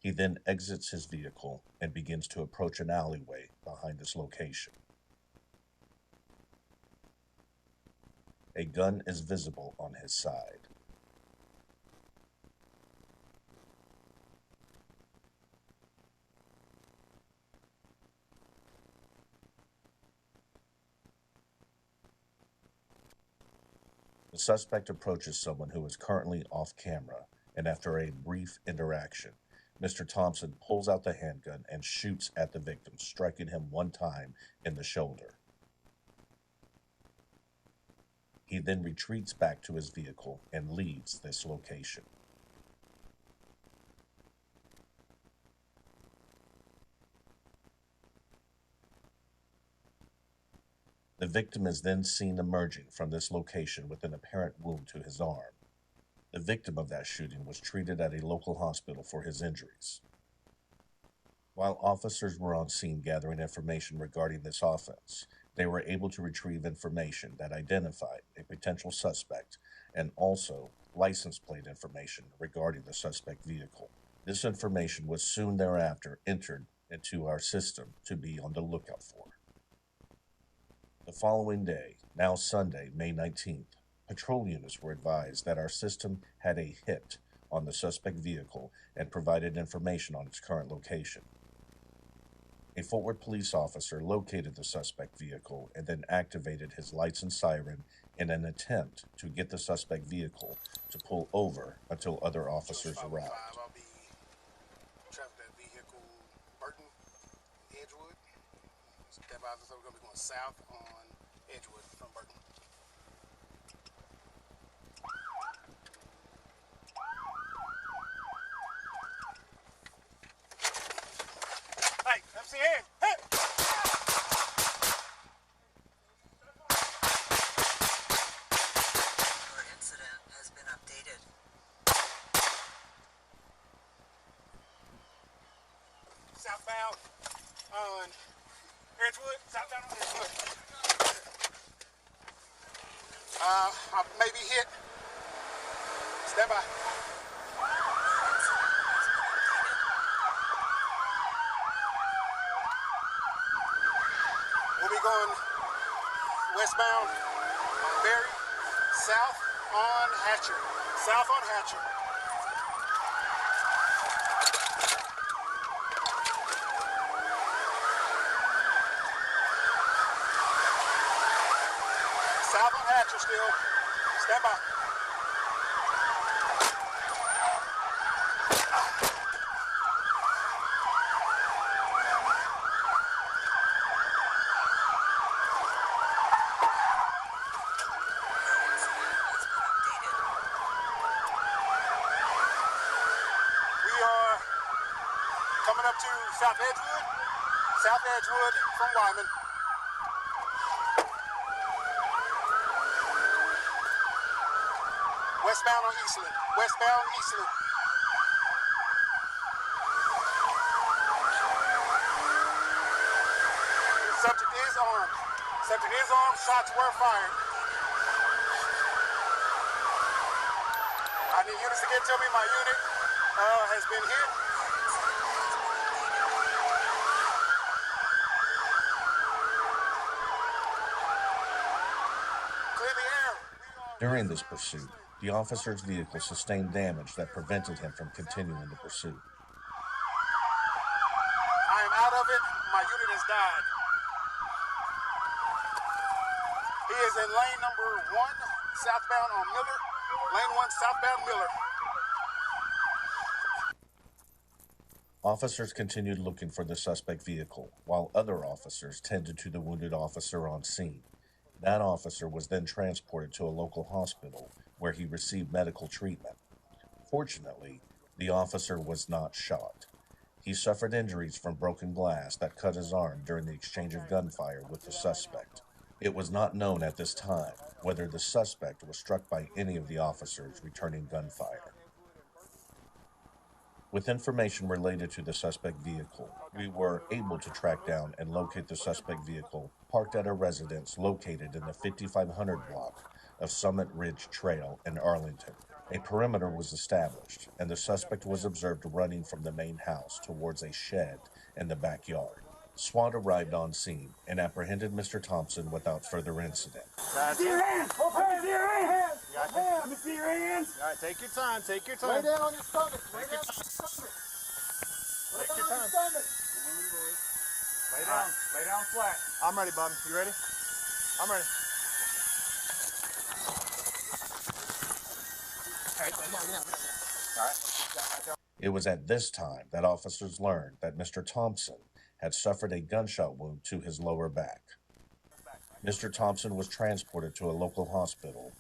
He then exits his vehicle and begins to approach an alleyway behind this location. A gun is visible on his side. The suspect approaches someone who is currently off camera, and after a brief interaction, Mr. Thompson pulls out the handgun and shoots at the victim, striking him one time in the shoulder. He then retreats back to his vehicle and leaves this location. The victim is then seen emerging from this location with an apparent wound to his arm. The victim of that shooting was treated at a local hospital for his injuries. While officers were on scene gathering information regarding this offense, they were able to retrieve information that identified a potential suspect and also license plate information regarding the suspect vehicle. This information was soon thereafter entered into our system to be on the lookout for. The following day, now Sunday, May 19th, patrol units were advised that our system had a hit on the suspect vehicle and provided information on its current location. A forward police officer located the suspect vehicle and then activated his lights and siren in an attempt to get the suspect vehicle to pull over until other officers arrived. I'll be traveling that vehicle, Burton, Edgewood. Step out, so we're going to be going south on Edgewood from Burton. Hey, MCN! Hey! Your incident has been updated. Southbound on Edgewood. Southbound on Edgewood. I may be hit. Stand by. We'll be going westbound on Berry, south on Hatcher. South on Hatcher. South on Hatcher still. Stand by. We are coming up to South Edgewood. South Edgewood from Wyman. Westbound on Eastland. Westbound Eastland. The subject is armed. Subject is armed. Shots were fired. I need units to get to me. My unit has been hit. Clear the air. During this pursuit, the officer's vehicle sustained damage that prevented him from continuing the pursuit. I am out of it. My unit has died. He is in lane number 1, southbound on Miller. Lane 1, southbound Miller. Officers continued looking for the suspect vehicle, while other officers tended to the wounded officer on scene. That officer was then transported to a local hospital where he received medical treatment. Fortunately, the officer was not shot. He suffered injuries from broken glass that cut his arm during the exchange of gunfire with the suspect. It was not known at this time whether the suspect was struck by any of the officers returning gunfire. With information related to the suspect vehicle, we were able to track down and locate the suspect vehicle parked at a residence located in the 5500 block of Summit Ridge Trail in Arlington. A perimeter was established, and the suspect was observed running from the main house towards a shed in the backyard. SWAT arrived on scene and apprehended Mr. Thompson without further incident. Let me see your hands! Let me see your hands! Let me see your hands! All right, take your time, take your time. Lay down on your stomach. Lay down on your stomach. Take your time. Lay down flat. I'm ready, bud. You ready? I'm ready. It was at this time that officers learned that Mr. Thompson had suffered a gunshot wound to his lower back. Mr. Thompson was transported to a local hospital